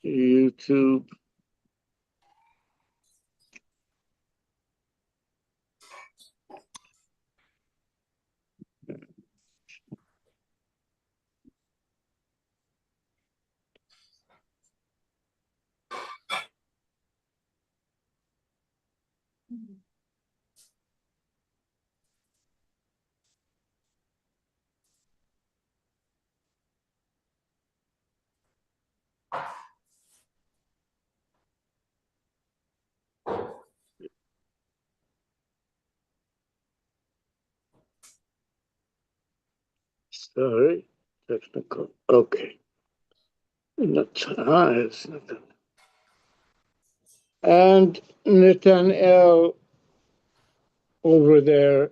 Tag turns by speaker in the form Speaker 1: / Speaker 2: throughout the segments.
Speaker 1: YouTube. Sorry, technical. Okay. Not, it's not that. And Nathaniel over there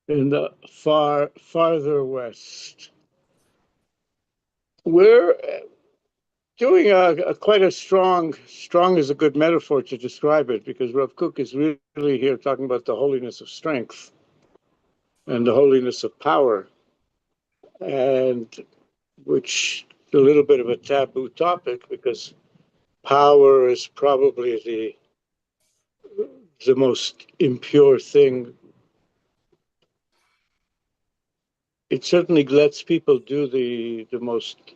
Speaker 1: in the farther west. We're doing quite a strong is a good metaphor to describe it, because Rav Kook is really here talking about the holiness of strength and the holiness of power, and which is a little bit of a taboo topic, because power is probably the most impure thing. It certainly lets people do the most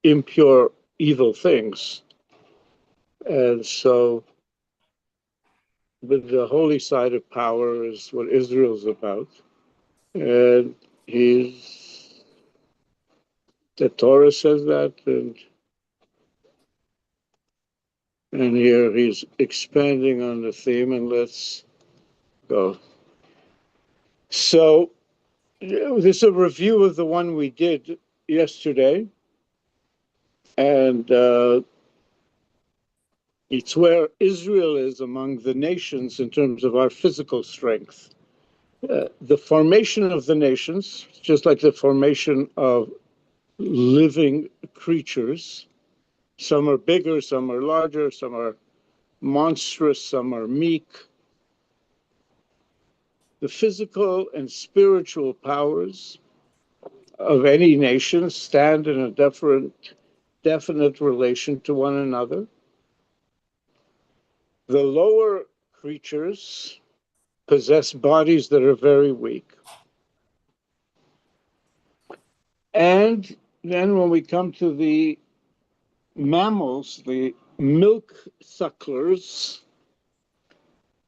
Speaker 1: impure, evil things. And so, but the holy side of power is what Israel's about. And the Torah says that, and here he's expanding on the theme, and let's go. So, this is a review of the one we did yesterday, and it's where Israel is among the nations in terms of our physical strength. The formation of the nations, just like the formation of living creatures, some are bigger, some are larger, some are monstrous, some are meek. The physical and spiritual powers of any nation stand in a definite relation to one another. The lower creatures possess bodies that are very weak. And then when we come to the mammals, the milk sucklers,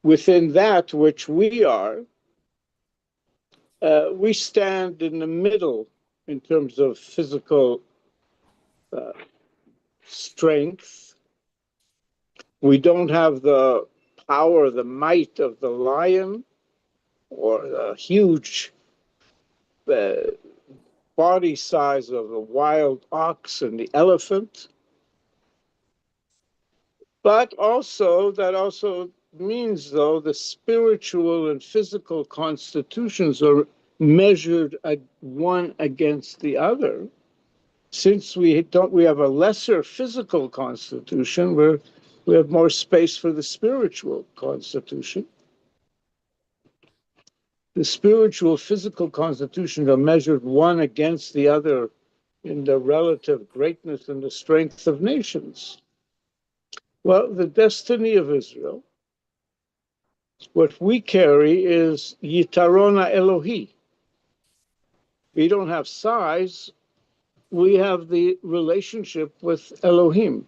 Speaker 1: within that which we are, we stand in the middle in terms of physical strength. We don't have the power, the might of the lion or the huge body size of the wild ox and the elephant. But also, that also means, though, the spiritual and physical constitutions are measured one against the other. Since we have a lesser physical constitution, we have more space for the spiritual constitution. The spiritual physical constitutions are measured one against the other in the relative greatness and the strength of nations. Well, the destiny of Israel, what we carry is Yitarona Elohi. We don't have size, we have the relationship with Elohim.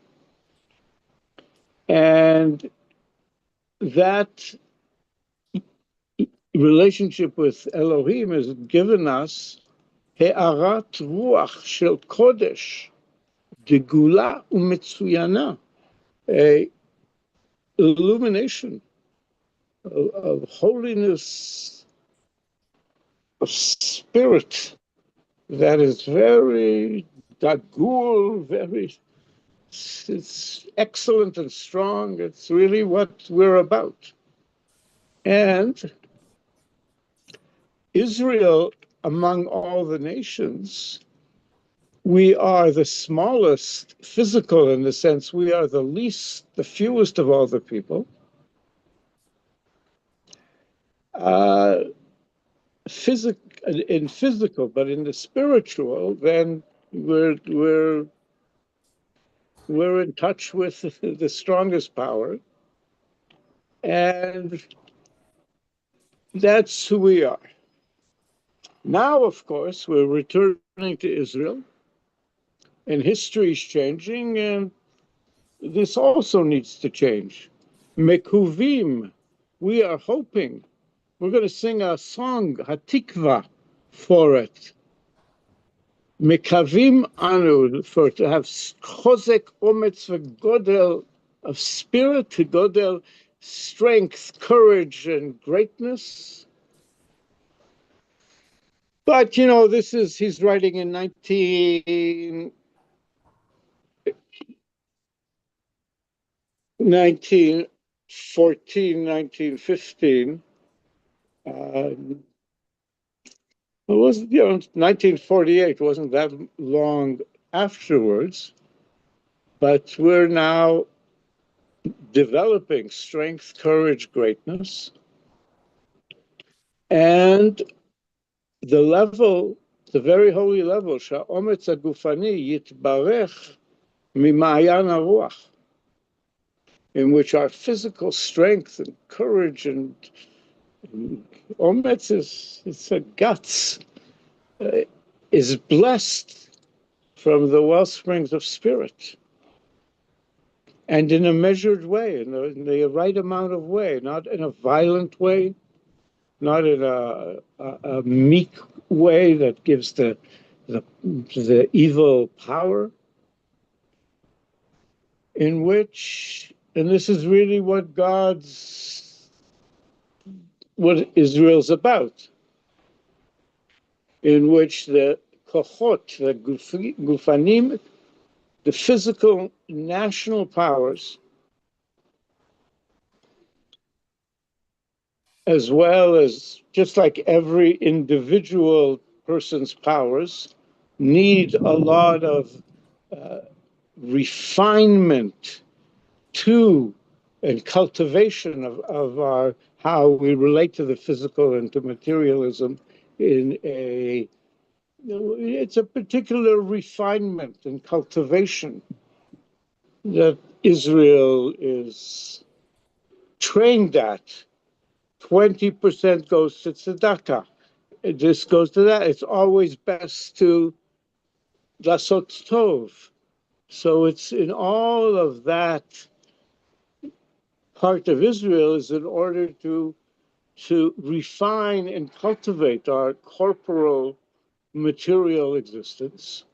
Speaker 1: And that relationship with Elohim has given us He'arat Ruach Shel Kodesh, Gegula Umetzuyana, a illumination of holiness of spirit that is very dagul, it's excellent and strong. It's really what we're about. And Israel, among all the nations, we are the smallest physical, in the sense we are the fewest of all the people. In physical, but in the spiritual, then we're We're in touch with the strongest power, and that's who we are. Now, of course, we're returning to Israel, and history is changing, and this also needs to change. Mekuvim, we are hoping. We're going to sing a song, Hatikva, for it. Mekavim anu, for to have chozek, ometz, v'godel of spirit, to godel, strength, courage, and greatness. But, you know, he's writing in 1914, 1915. It wasn't, 1948 wasn't that long afterwards, but we're now developing strength, courage, greatness. And the level, the very holy level, שהאומץ הגופני יתברך ממעיין הרוח, in which our physical strength and courage and ometz it's a guts, is blessed from the well springs of spirit. And in a measured way, in the right amount of way, not in a violent way, not in a meek way that gives the evil power, in which, and this is really what Israel's about, in which the kochot, the gufanim, the physical national powers, as well as just like every individual person's powers, need a lot of refinement to and cultivation of our how we relate to the physical and to materialism it's a particular refinement and cultivation that Israel is trained at. 20% goes to tzedakah. This goes to that. It's always best to lasot tov. So it's in all of that part of Israel is in order to refine and cultivate our corporal material existence.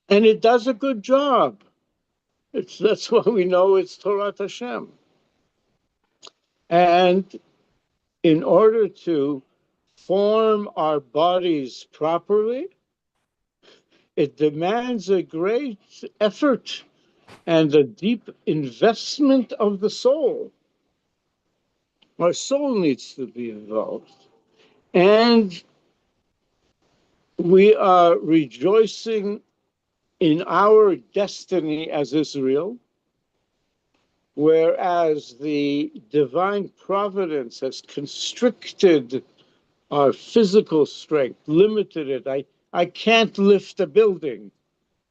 Speaker 1: And it does a good job. That's why we know it's Torah Hashem. And in order to form our bodies properly, it demands a great effort and a deep investment of the soul. Our soul needs to be involved. And we are rejoicing in our destiny as Israel, whereas the divine providence has constricted our physical strength, limited it. I can't lift a building.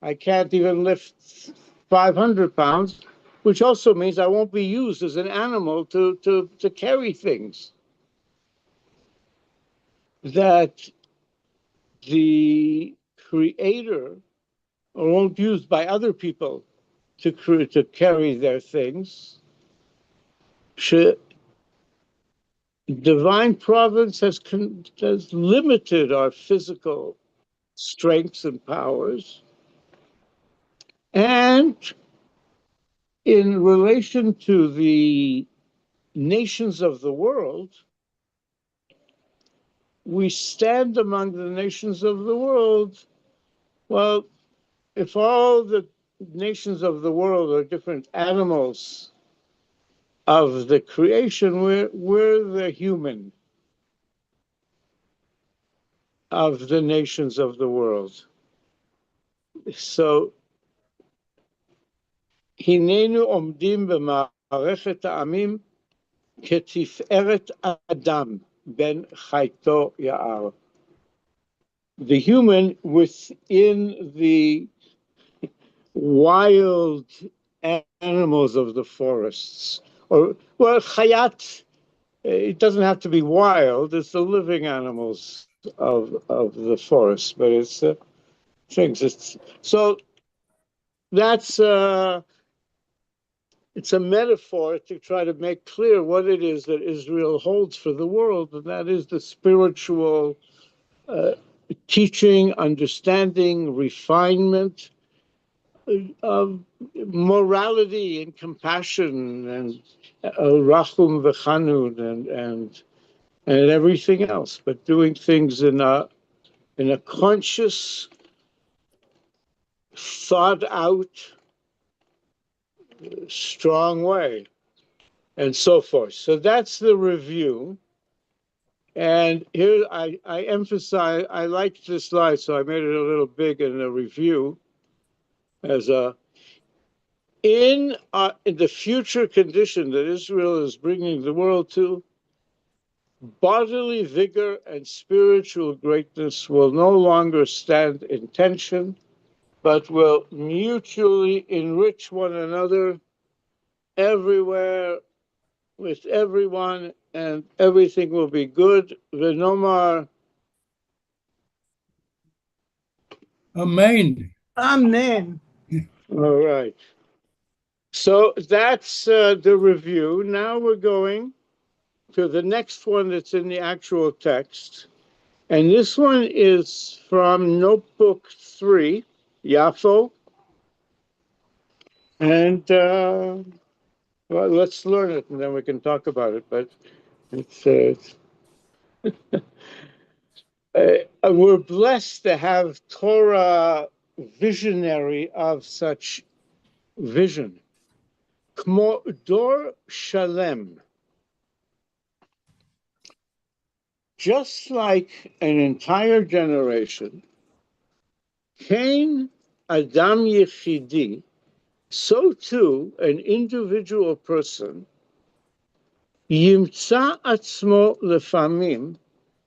Speaker 1: I can't even lift 500 pounds, which also means I won't be used as an animal to carry things. That the Creator won't be used by other people to carry their things. Divine providence has limited our physical strengths and powers. And in relation to the nations of the world, we stand among the nations of the world. Well, if all the nations of the world are different animals of the creation, we're the human of the nations of the world. So, הננו עומדים במערכת העמים כתפארת אדם ben chayto ya'ar. The human within the wild animals of the forests. Or, well, chayat, it doesn't have to be wild, it's the living animals of the forest, but it's things. So that's it's a metaphor to try to make clear what it is that Israel holds for the world, and that is the spiritual uh, teaching, understanding, refinement of morality and compassion and rachum v'chanun and everything else, but doing things in a conscious, thought out, strong way, and so forth. So that's the review. And here I emphasize, I liked this slide, so I made it a little big in the review as in the future condition that Israel is bringing the world to, bodily vigor and spiritual greatness will no longer stand in tension, but will mutually enrich one another everywhere with everyone, and everything will be good. Venomar.
Speaker 2: Amen.
Speaker 3: Amen.
Speaker 1: All right. So that's the review. Now we're going to the next one that's in the actual text. And this one is from Notebook 3, Yafo. And well, let's learn it and then we can talk about it. But it's we're blessed to have Torah visionary of such vision. Kmo dor shalem. Just like an entire generation, Cain Adam Yechidi, so too an individual person, Yimtza Atzmo Lefamim,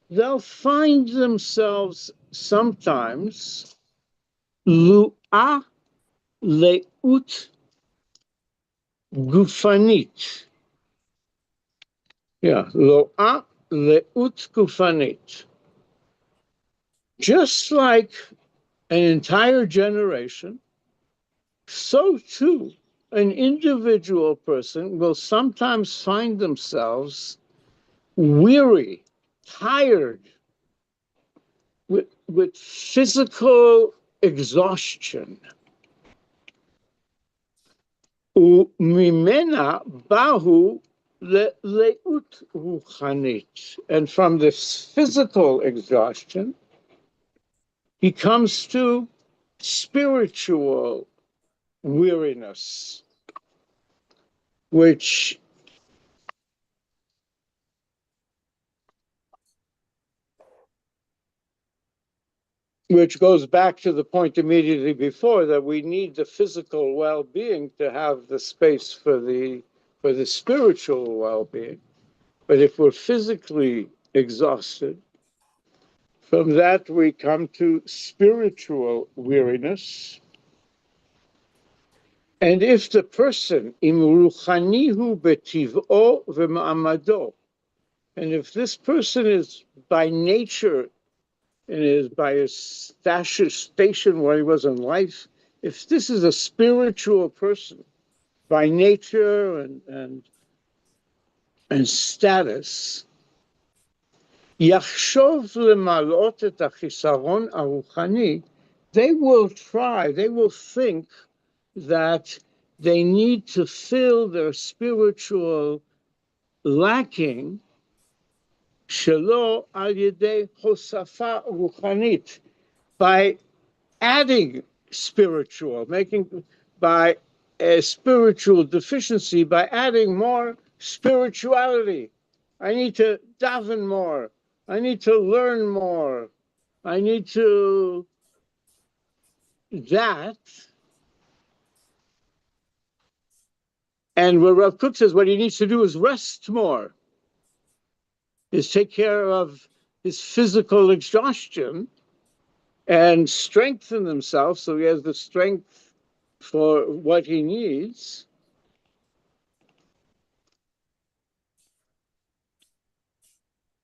Speaker 1: they'll find themselves sometimes Lu'a Leut Gufanit. Yeah, Lo'a Leut Gufanit. Just like an entire generation, so too an individual person will sometimes find themselves weary, tired, with physical exhaustion. Umimena bahu leut ruchanit. And from this physical exhaustion, he comes to spiritual weariness, which goes back to the point immediately before, that we need the physical well-being to have the space for the spiritual well-being. But if we're physically exhausted, from that we come to spiritual weariness. And if the person, im ruchanihu betiv'o v'ma'amado, and if this person is by nature and is by his station where he was in life, if this is a spiritual person by nature and status, yachshov lemalot et achisaron aruchani, they will think that they need to fill their spiritual lacking shelo al yedei hosafa ruchanit, by adding spiritual, by a spiritual deficiency, by adding more spirituality. I need to daven more. I need to learn more. I need to that. And what Rav Kook says, what he needs to do is rest more, is take care of his physical exhaustion and strengthen himself so he has the strength for what he needs.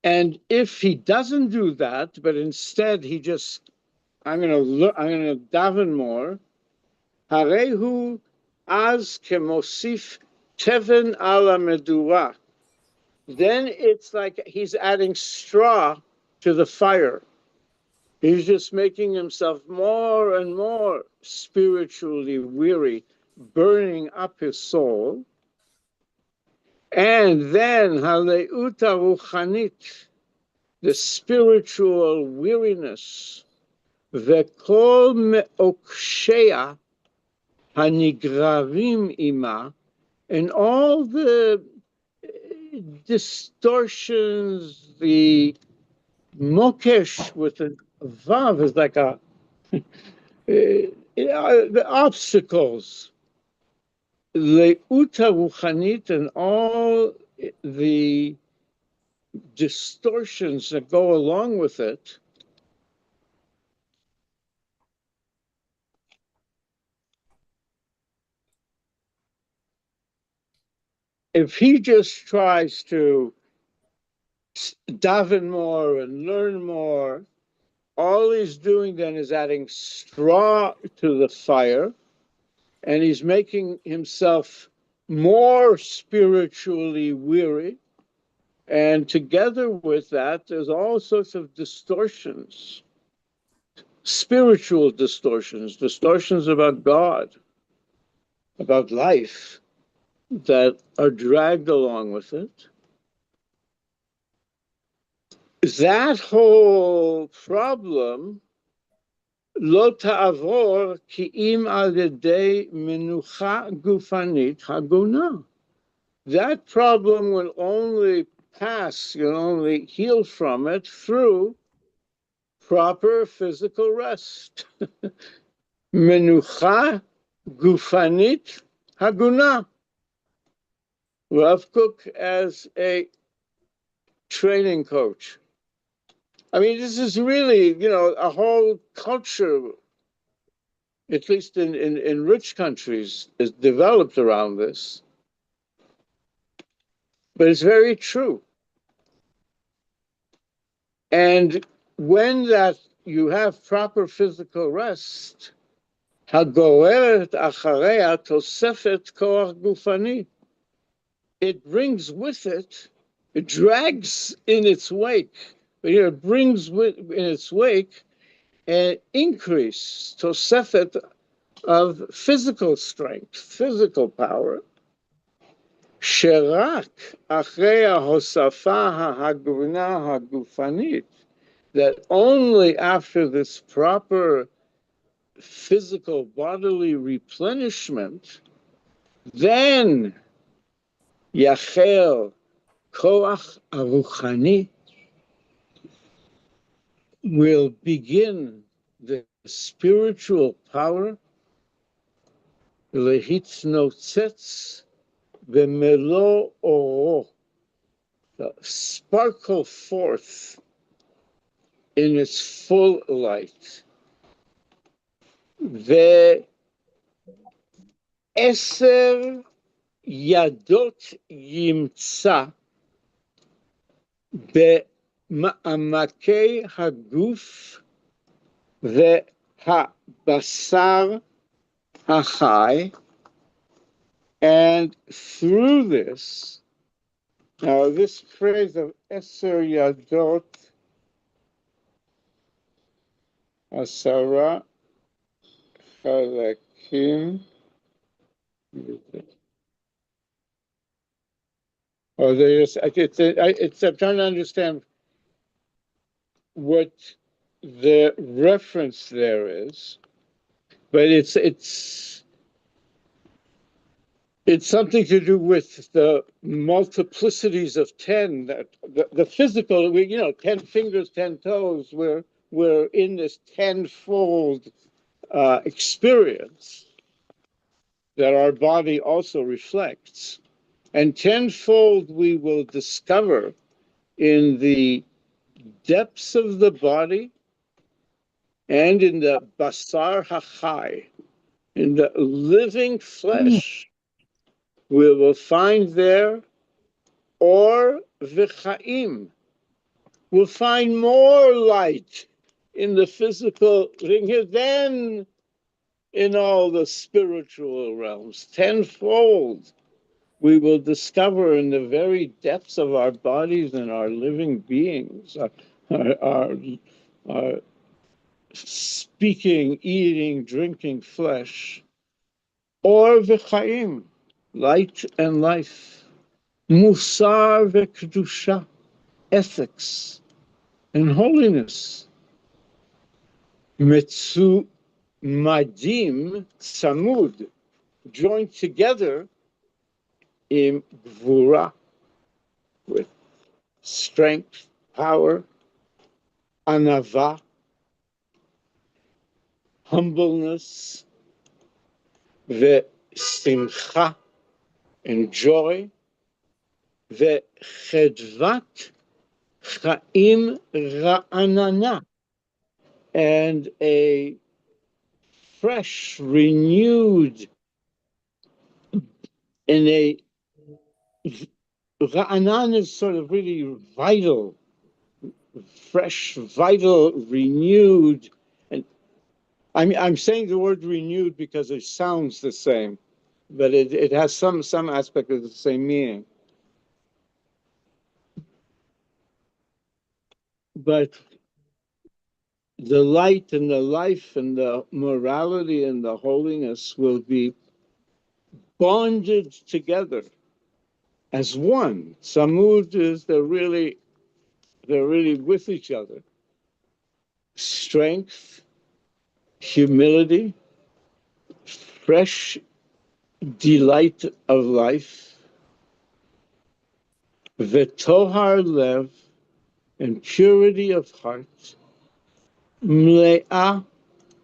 Speaker 1: And if he doesn't do that, but instead he just, I'm going to daven more, harehu az kemosif teven ala medura. Then it's like he's adding straw to the fire. He's just making himself more and more spiritually weary, burning up his soul. And then haleuta ruchanit, the spiritual weariness, vekol meokshea hanigrarim ima, and all the distortions, the mokesh with a vav is like the obstacles, leuta ruchanit, and all the distortions that go along with it. If he just tries to daven more and learn more, all he's doing then is adding straw to the fire, and he's making himself more spiritually weary. And together with that, there's all sorts of distortions, spiritual distortions, distortions about God, about life, that are dragged along with it. That whole problem, lo ta'avor ki im al yedei menucha gufanit haguna. That problem will only pass, you'll only heal from it through proper physical rest. Menucha gufanit haguna. Rav Kook as a training coach. I mean, this is really, a whole culture, at least in rich countries, is developed around this. But it's very true. And when that you have proper physical rest, הגוררת אחריה תוספת כוח גופני. It brings with it, it drags in its wake, but here it brings in its wake an increase, תוספת, of physical strength, physical power, שרק אחרי ההוספה ההגונה הגופנית, that only after this proper physical bodily replenishment, then יחל כוח הרוחני, will begin the spiritual power להתנוצץ במלוא אורו, sparkle forth in its full light. ועשר ידות ימצא במעמקי הגוף והבשר החי, and through this, now this phrase of עשר ידות, עשרה חלקים, oh, I'm trying to understand what the reference there is, but it's something to do with the multiplicities of 10, that the physical, 10 fingers, 10 toes, we're in this tenfold experience that our body also reflects. And tenfold we will discover in the depths of the body and in the basar hachai, In the living flesh, we will find there or v'chaim. We'll find more light in the physical thing here than in all the spiritual realms. Tenfold, we will discover in the very depths of our bodies and our living beings, our speaking, eating, drinking flesh, or v'chaim, light and life, musar v'kedusha, ethics and holiness, metzu madim samud, joined together in gvura, with strength, power, anava, humbleness, ve'simcha, and joy, ve'chedvat chaim ra'anana, and a fresh, renewed, and a ra'anan is sort of really vital, fresh, vital, renewed. And I'm saying the word renewed because it sounds the same, but it has some aspect of the same meaning. But the light and the life and the morality and the holiness will be bonded together as one. Samud is they're really with each other. Strength, humility, fresh delight of life, v'tohar lev, and purity of heart, mle'ah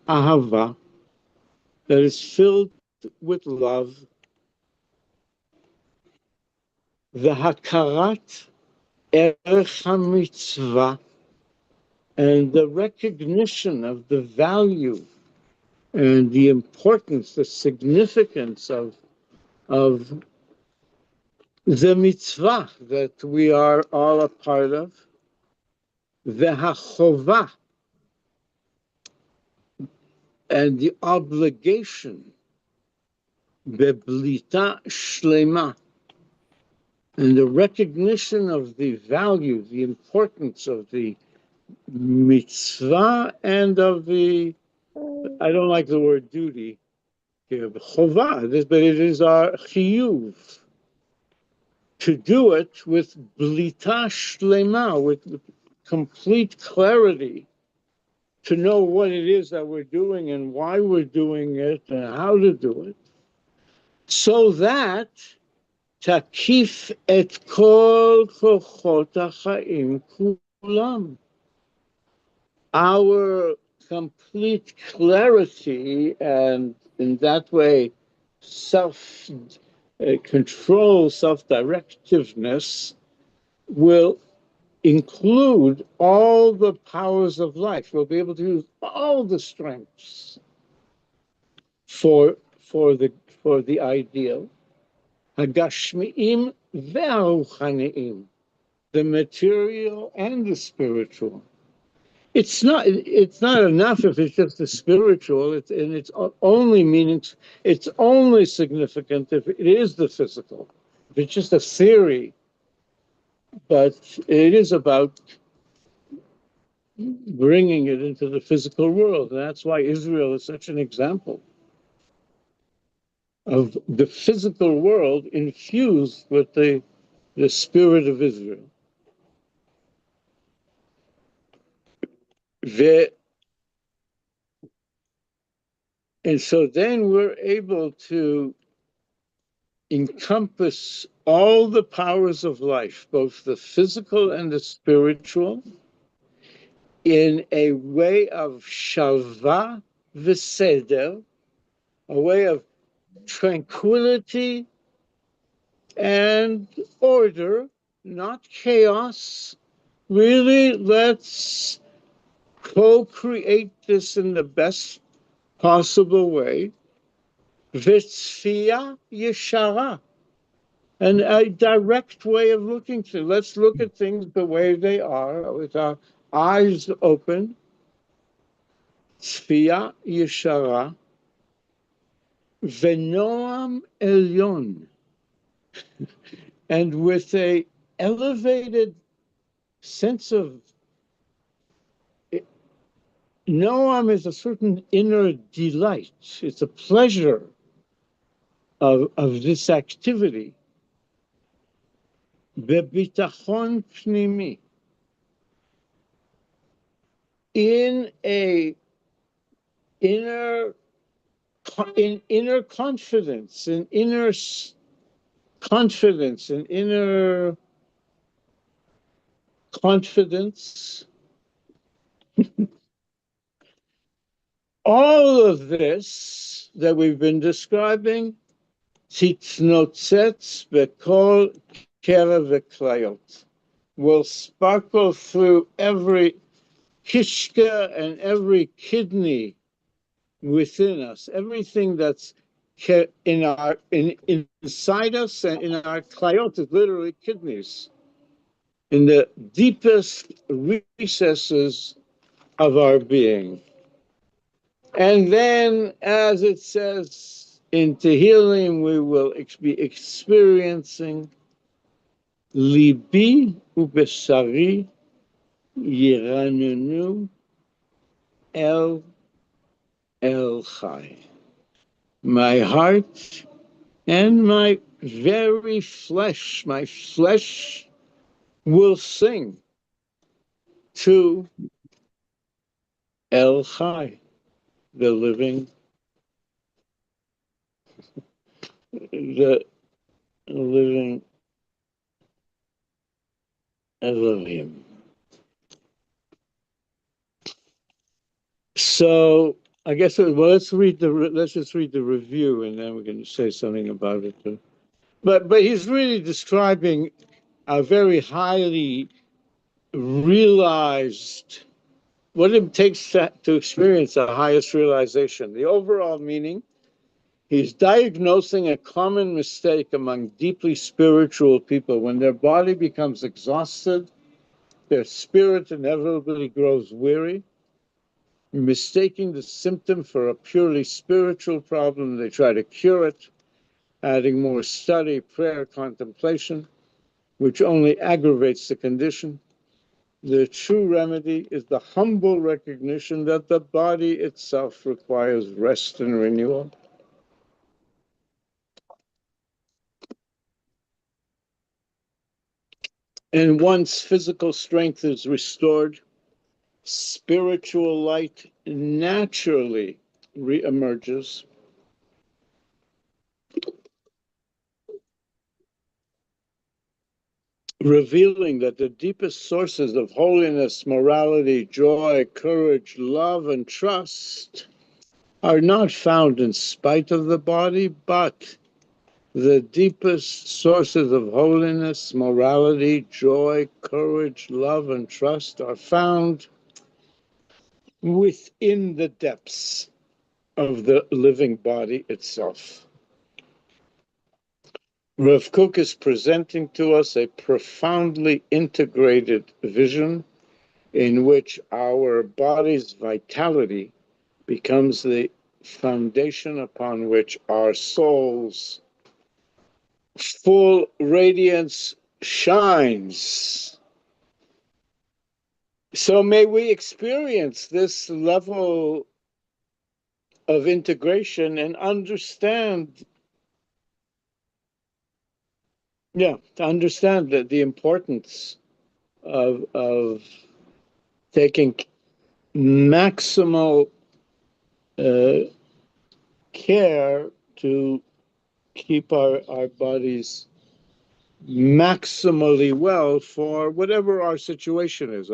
Speaker 1: ahava, that is filled with love, v'hakarat erech hamitzvah, and the recognition of the value and the importance, the significance of the mitzvah that we are all a part of, v'hachovah, and the obligation, beblita shlema, and the recognition of the value, the importance of the mitzvah and of the, I don't like the word duty here, chovah, but it is our chiyuv, to do it with blita shlema, with complete clarity, to know what it is that we're doing and why we're doing it and how to do it, so that takif et kol kochot hachaim kulam. Our complete clarity and in that way self-control, self-directiveness will include all the powers of life. We'll be able to use all the strengths for the ideal. Hagashmiim ve'aruchaniim, the material and the spiritual. It's not enough if it's just the spiritual. It's only meanings. It's only significant if it is the physical. If it's just a theory, but it is about bringing it into the physical world. And that's why Israel is such an example of the physical world infused with the spirit of Israel. And so then we're able to encompass all the powers of life, both the physical and the spiritual, in a way of shalva v'seder, a way of tranquility and order, not chaos. Really, let's co-create this in the best possible way, V'tzfiya yeshara, and a direct way of looking to. Let's look at things the way they are, with our eyes open. Tzfiya yeshara, v'noam elyon, and with a elevated sense of noam is a certain inner delight. It's a pleasure of this activity. Bebitachon pnimi, in a inner inner confidence, in inner confidence, in inner confidence. All of this that we've been describing, titnotzet bekol kerev v'klayot, will sparkle through every kishka and every kidney within us. Everything that's inside us and in our klayot is literally kidneys, in the deepest recesses of our being. And then, as it says in Tehillim, we will be experiencing libi ubeshari yiranunu el chai. My heart and my very flesh, my flesh will sing to El Chai, the living Elohim. So I guess let's just read the review, and then we're going to say something about it too. But he's really describing a very highly realized, what it takes to experience the highest realization. The overall meaning, he's diagnosing a common mistake among deeply spiritual people. When their body becomes exhausted, their spirit inevitably grows weary. Mistaking the symptom for a purely spiritual problem, they try to cure it, adding more study, prayer, contemplation, which only aggravates the condition. The true remedy is the humble recognition that the body itself requires rest and renewal. And once physical strength is restored, spiritual light naturally reemerges, revealing that the deepest sources of holiness, morality, joy, courage, love, and trust are not found in spite of the body, but the deepest sources of holiness, morality, joy, courage, love, and trust are found within the depths of the living body itself. Rav Kook is presenting to us a profoundly integrated vision in which our body's vitality becomes the foundation upon which our soul's full radiance shines. So may we experience this level of integration and understand, to understand that the importance of taking maximal care to keep our bodies maximally well for whatever our situation is.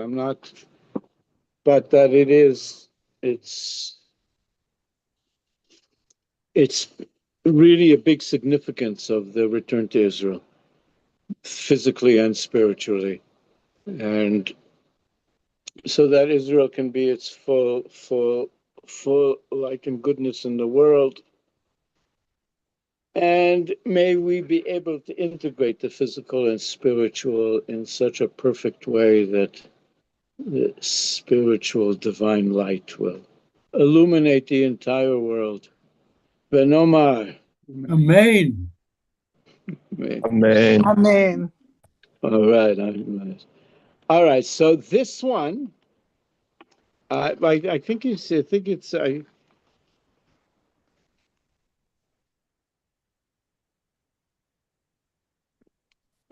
Speaker 1: But that it's really a big significance of the return to Israel, physically and spiritually. And so that Israel can be its full light and goodness in the world, And may we be able to integrate the physical and spiritual in such a perfect way that the spiritual divine light will illuminate the entire world. Venomar.
Speaker 2: Amen.
Speaker 3: Amen.
Speaker 4: Amen.
Speaker 1: All right. All right. So this one, I think it's.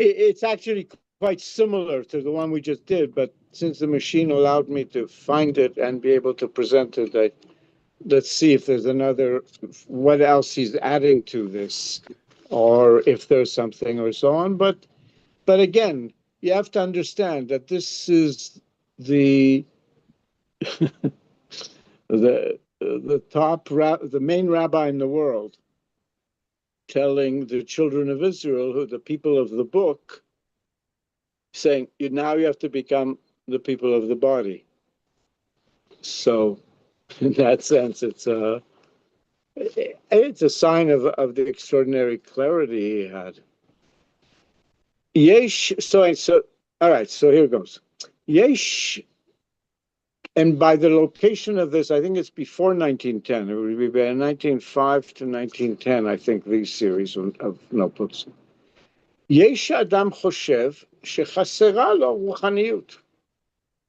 Speaker 1: It's actually quite similar to the one we just did, but since the machine allowed me to find it and be able to present it, let's see if there's another, what else he's adding to this, or if there's something or so on. But again, you have to understand that this is the the main rabbi in the world telling the children of Israel, who the people of the book, saying, now you have to become the people of the body. So in that sense, it's a sign of the extraordinary clarity he had. Yesh, so all right, so here goes. Yesh, and by the location of this, I think it's before 1910. It would be 1905 to 1910, I think, these series of notebooks. Yesh Adam Choshev shechasera lo ruchaniyut.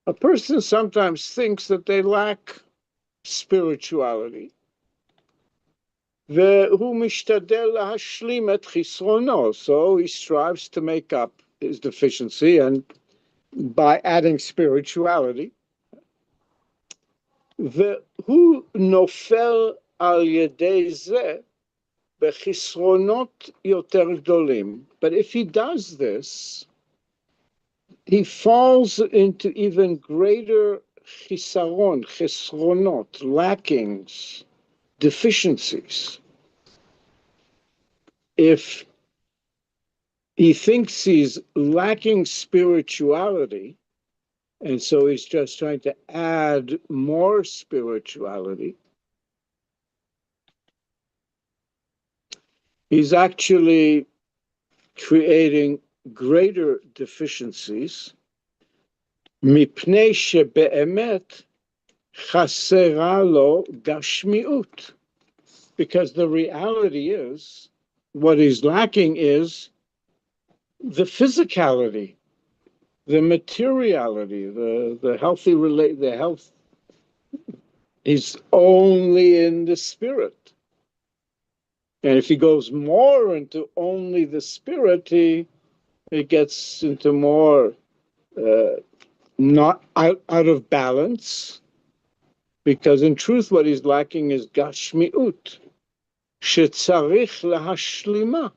Speaker 1: A person sometimes thinks that they lack spirituality. והוא משתדל להשלים את חסרונו, so he strives to make up his deficiency and by adding spirituality. והוא נופל על ידי זה בחסרונות יותר גדולים. But if he does this, he falls into even greater חסרונות, lackings, deficiencies. If he thinks he's lacking spirituality, and so he's just trying to add more spirituality, he's actually creating greater deficiencies. מפני שבאמת חסרה לו גשמיות. Because the reality is, what he's lacking is the physicality, the materiality, the healthy the health. He's only in the spirit. And if he goes more into only the spirit, he gets into more not out of balance, because in truth what he's lacking is gashmiut, shetzarich lahashlima,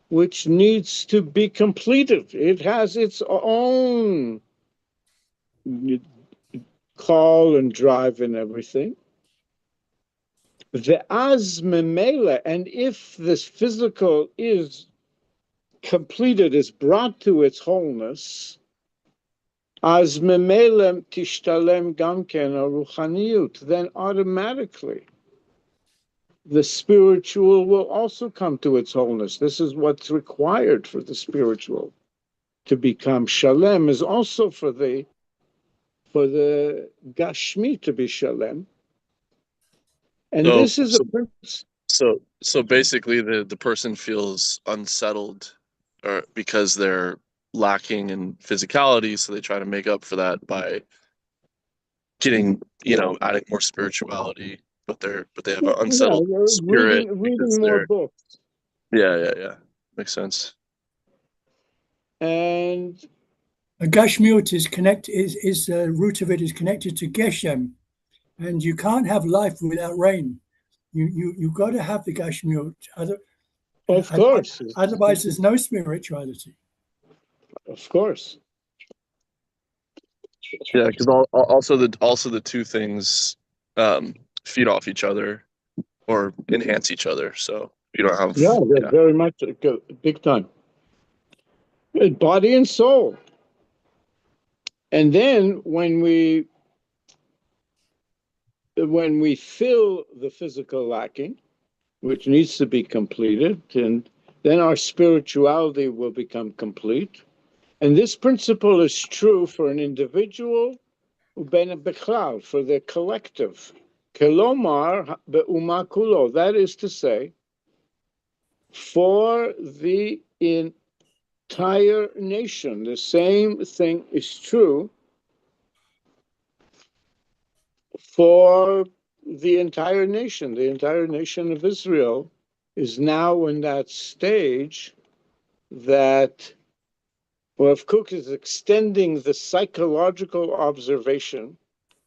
Speaker 1: which needs to be completed. It has its own call and drive and everything. Ve'az memela, and if this physical is completed, is brought to its wholeness, az memela tishtalem gamken ruchaniyut, then automatically the spiritual will also come to its wholeness. This is what's required for the spiritual to become shalem, is also for the gashmi to be shalem. And this is a prince.
Speaker 3: So basically the person feels unsettled or because they're lacking in physicality, so they try to make up for that by getting, adding more spirituality, but they have an unsettled spirit.
Speaker 1: Reading more books.
Speaker 3: Yeah. Makes sense.
Speaker 1: And
Speaker 2: Gashmiut is the root of it is connected to Geshem, and you can't have life without rain. You've got to have the Gashmiut.
Speaker 1: Of course.
Speaker 2: Otherwise, there's no spirituality.
Speaker 1: Of course.
Speaker 3: Yeah, because also the two things feed off each other or enhance each other. So you don't have
Speaker 1: very much big time. Body and soul. And then when we fill the physical lacking, which needs to be completed, and then our spirituality will become complete. And this principle is true for an individual, for the collective. Kelomar be'uma kulo, that is to say, for the entire nation. The same thing is true for the entire nation. The entire nation of Israel is now in that stage that, well, if Kook is extending the psychological observation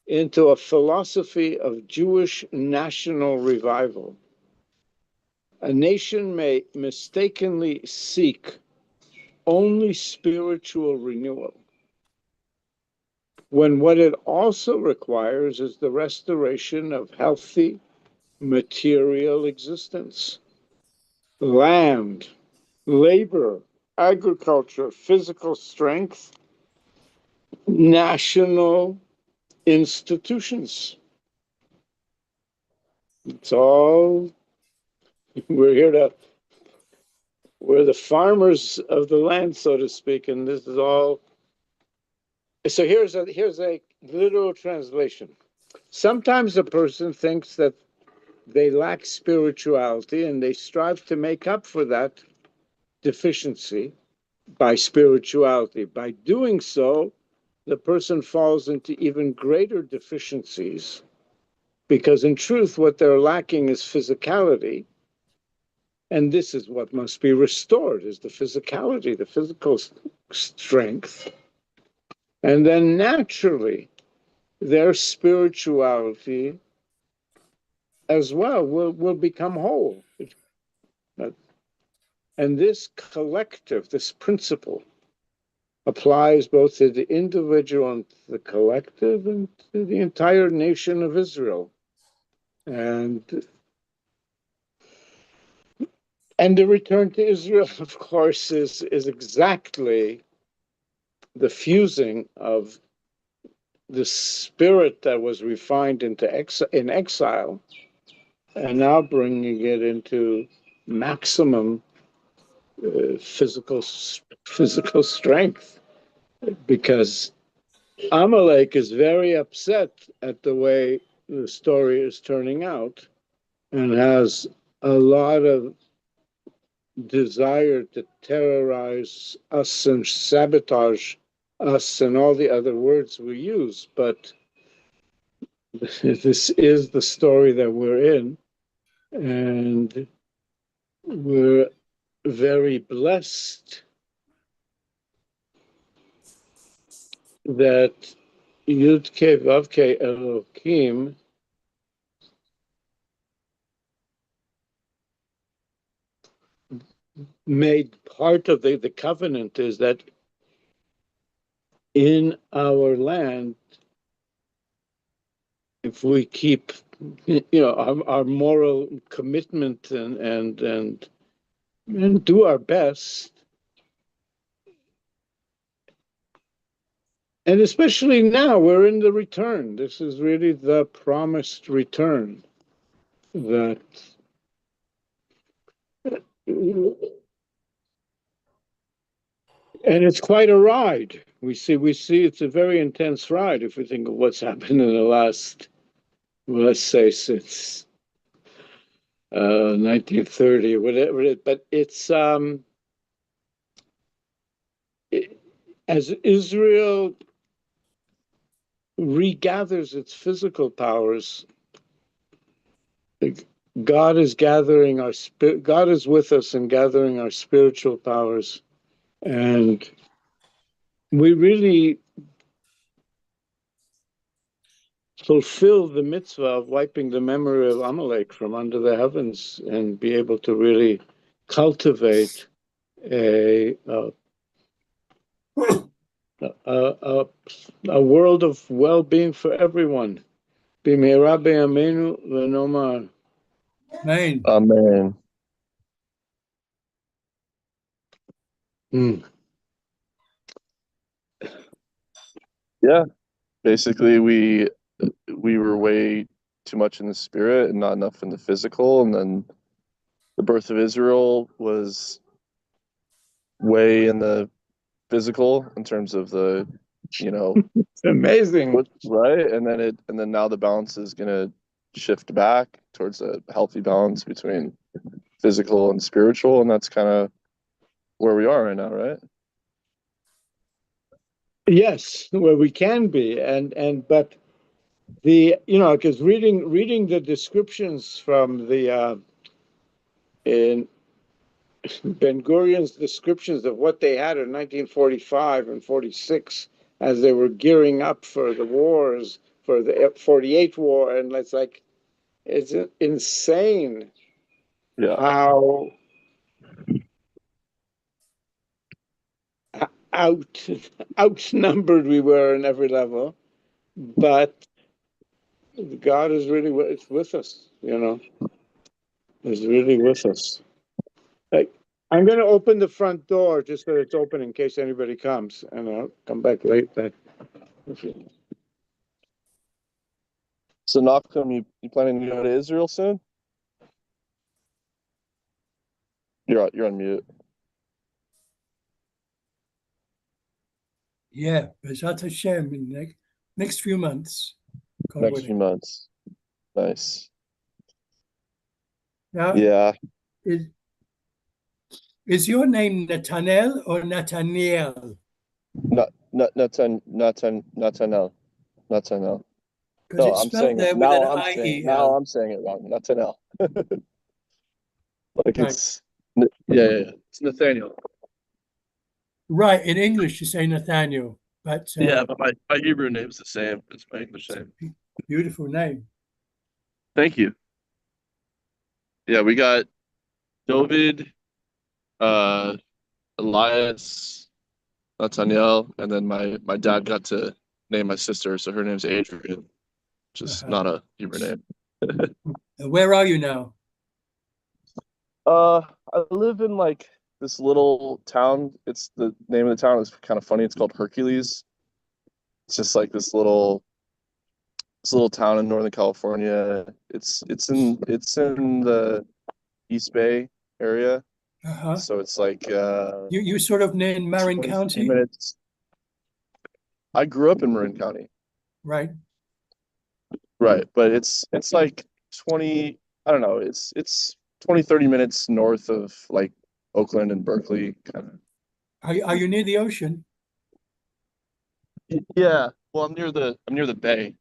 Speaker 1: into a philosophy of Jewish national revival. A nation may mistakenly seek only spiritual renewal, when what it also requires is the restoration of healthy material existence, land, labor, agriculture, physical strength, national institutions. It's all, we're the farmers of the land, so to speak, and this is all. So here's a literal translation. Sometimes a person thinks that they lack spirituality and they strive to make up for that deficiency by spirituality. By doing so, the person falls into even greater deficiencies, because in truth, what they're lacking is physicality. And this is what must be restored, is the physicality, the physical strength. And then naturally, their spirituality as well will become whole. And this collective, this principle, applies both to the individual and to the collective and to the entire nation of Israel. And the return to Israel, of course, is exactly the fusing of the spirit that was refined in exile, and now bringing it into maximum physical strength, because Amalek is very upset at the way the story is turning out and has a lot of desire to terrorize us and sabotage us and all the other words we use. But this is the story that we're in, and we're very blessed that Yud Ke Vav Ke Elohim made part of the covenant, is that in our land, if we keep, our moral commitment and do our best, and especially now we're in the return. This is really the promised return that. And it's quite a ride. We see it's a very intense ride if we think of what's happened in the last, well, let's say, since 1930 or whatever it is. But it's as Israel regathers its physical powers, God is gathering our spirit. God is with us in gathering our spiritual powers, and we really fulfill the mitzvah of wiping the memory of Amalek from under the heavens and be able to really cultivate a world of well-being for everyone. B'meira b'yameinu v'nomar.
Speaker 2: Amen.
Speaker 3: Amen. Yeah, basically we were way too much in the spirit and not enough in the physical, and then the birth of Israel was way in the physical in terms of the,
Speaker 1: It's amazing.
Speaker 3: right, and then now the balance is gonna shift back towards a healthy balance between physical and spiritual, and that's kind of where we are right now, right?
Speaker 1: Yes, where we can be, but because reading the descriptions from the in Ben Gurion's descriptions of what they had in 1945 and 46 as they were gearing up for the wars, for the 48 war, and it's insane
Speaker 3: Yeah.
Speaker 1: how out outnumbered we were in every level, but God is really with us, is really with us. Like, I'm going to open the front door just so it's open in case anybody comes, and I'll come back late.
Speaker 3: So Malcolm, you planning to go to Israel soon? You're on mute.
Speaker 2: Yeah, Bezat Hashem in the next few months. God
Speaker 3: Next few
Speaker 2: willing.
Speaker 3: months. Nice.
Speaker 2: Now,
Speaker 3: Yeah.
Speaker 2: is your name Nathaniel or Nathaniel?
Speaker 3: Nathaniel.
Speaker 2: Because
Speaker 3: No,
Speaker 2: it's
Speaker 3: I'm
Speaker 2: spelled
Speaker 3: saying it.
Speaker 2: there with
Speaker 3: Now
Speaker 2: an
Speaker 3: I'm saying
Speaker 2: I-E-L.
Speaker 3: it wrong. Nathaniel. Like
Speaker 2: Right.
Speaker 3: it's yeah. It's Nathaniel.
Speaker 2: Right, in English you say Nathaniel, but
Speaker 3: Yeah, but my Hebrew name's the same as my English name.
Speaker 2: beautiful name.
Speaker 3: Thank you. Yeah, we got David, Elias, Nathaniel, and then my dad got to name my sister, so her name's Adrian, which is not a Hebrew name.
Speaker 2: Where are you now?
Speaker 3: I live in like this little town. It's the name of the town is kind of funny. It's called Hercules. It's just like this little town in Northern California. It's in the East Bay area.
Speaker 2: Uh-huh.
Speaker 3: So it's like
Speaker 2: You sort of near Marin
Speaker 3: 20
Speaker 2: County?
Speaker 3: minutes. I grew up in Marin County.
Speaker 2: Right.
Speaker 3: Right, but it's like 20, I don't know, it's 20-30 minutes north of like Oakland and Berkeley kind of.
Speaker 2: Are you near the ocean?
Speaker 3: Yeah, well, I'm near the bay,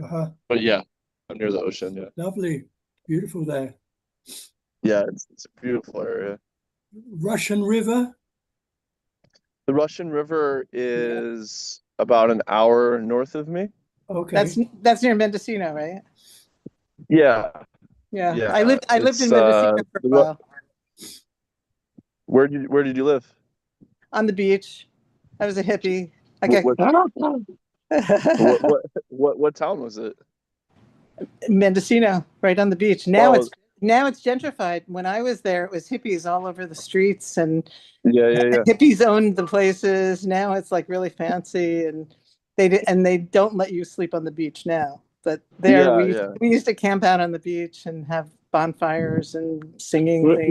Speaker 2: Uh-huh.
Speaker 3: but yeah, I'm near the ocean, yeah.
Speaker 2: Lovely. Beautiful there.
Speaker 3: Yeah, it's a beautiful area.
Speaker 2: Russian River?
Speaker 3: The Russian River is about an hour north of me.
Speaker 2: Okay.
Speaker 4: That's near Mendocino, right?
Speaker 3: Yeah,
Speaker 4: Yeah.
Speaker 3: yeah.
Speaker 4: I lived in Mendocino for a while.
Speaker 3: Where did you live?
Speaker 4: On the beach. I was a hippie.
Speaker 3: What town was it?
Speaker 4: Mendocino, right on the beach. Now it's gentrified. When I was there, it was hippies all over the streets, and
Speaker 3: Yeah.
Speaker 4: hippies owned the places. Now it's like really fancy, and they don't let you sleep on the beach now. But there, we used to camp out on the beach and have bonfires and singing.
Speaker 1: Were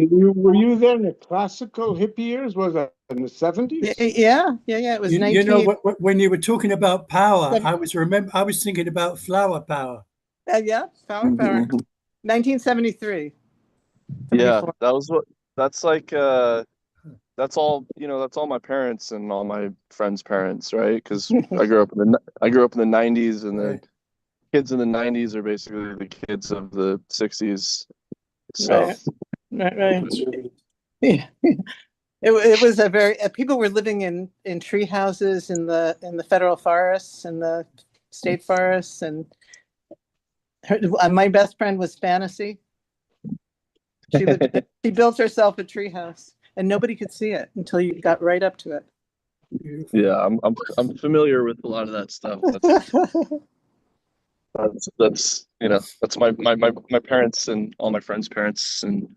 Speaker 1: you there in the classical hippie years? Was that in the 70s?
Speaker 4: Yeah. It was 19.
Speaker 2: You know, when you were talking about power, I was thinking about flower power.
Speaker 4: Yeah, flower power. 1973.
Speaker 3: Yeah, that's like that's all my parents and all my friends' parents, right? Because I grew up in the 90s, and the kids in the 90s are basically the kids of the 60s. So
Speaker 4: right. Yeah. It was a very people were living in tree houses in the federal forests and the state forests, and my best friend was Fantasy. She built herself a tree house, and nobody could see it until you got right up to it.
Speaker 3: Yeah, I'm familiar with a lot of that stuff. That's my parents and all my friends' parents. And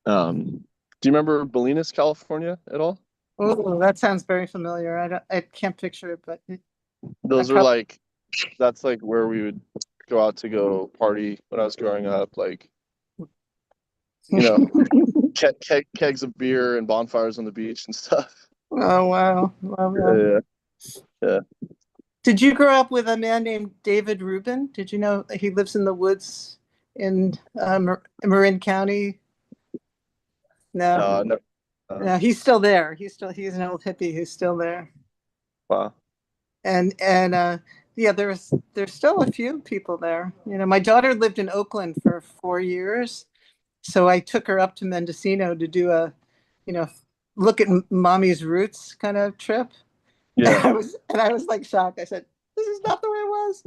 Speaker 3: do you remember Bolinas, California at all?
Speaker 4: Oh, that sounds very familiar. I can't picture it, but
Speaker 3: those are like, that's like where we would go out to go party when I was growing up. Like, you know, kegs of beer and bonfires on the beach and stuff.
Speaker 4: Oh, wow. Love that.
Speaker 3: Yeah.
Speaker 4: Did you grow up with a man named David Rubin? Did you know he lives in the woods in Marin County? No,
Speaker 3: No.
Speaker 4: no, he's still there. He's an old hippie who's still there.
Speaker 3: Wow.
Speaker 4: And yeah, there's still a few people there. You know, my daughter lived in Oakland for 4 years, so I took her up to Mendocino to do a, you know, look at mommy's roots kind of trip.
Speaker 3: Yeah.
Speaker 4: And I was like shocked. I said, "This is not the way it was."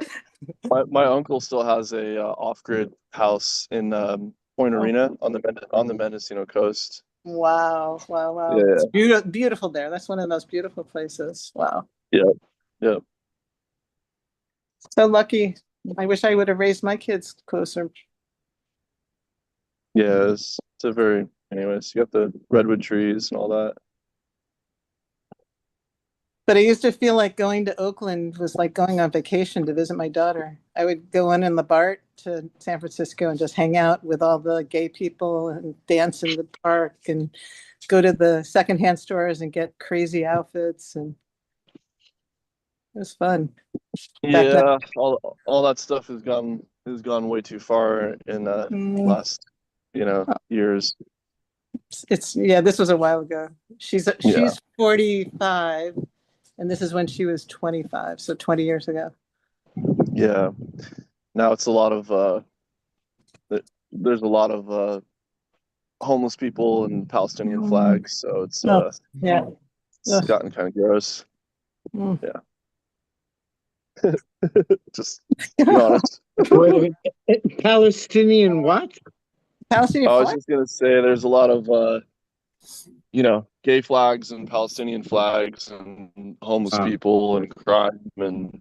Speaker 3: My uncle still has a off-grid house in Point Arena on the Mendocino coast.
Speaker 4: Wow, wow, wow!
Speaker 3: Yeah.
Speaker 4: It's beautiful, beautiful there. That's one of those beautiful places. Wow.
Speaker 3: Yeah.
Speaker 4: So lucky. I wish I would have raised my kids closer.
Speaker 3: Yeah, it's a very, anyways, you got the redwood trees and all that.
Speaker 4: But I used to feel like going to Oakland was like going on vacation to visit my daughter. I would go in the BART to San Francisco and just hang out with all the gay people and dance in the park and go to the secondhand stores and get crazy outfits, and it was fun. Back then.
Speaker 3: Yeah, all that stuff has gone way too far in the last, years.
Speaker 4: It's yeah, this was a while ago. She's
Speaker 3: Yeah.
Speaker 4: 45 and this is when she was 25, so 20 years ago.
Speaker 3: Yeah. Now it's a lot of there's a lot of homeless people and Palestinian flags, so it's
Speaker 4: Yeah.
Speaker 3: it's gotten kind of gross.
Speaker 4: Mm.
Speaker 3: Yeah. Just be honest.
Speaker 1: Wait, Palestinian what?
Speaker 4: Palestinian
Speaker 3: I was
Speaker 4: flag?
Speaker 3: just gonna say there's a lot of gay flags and Palestinian flags and homeless people and crime and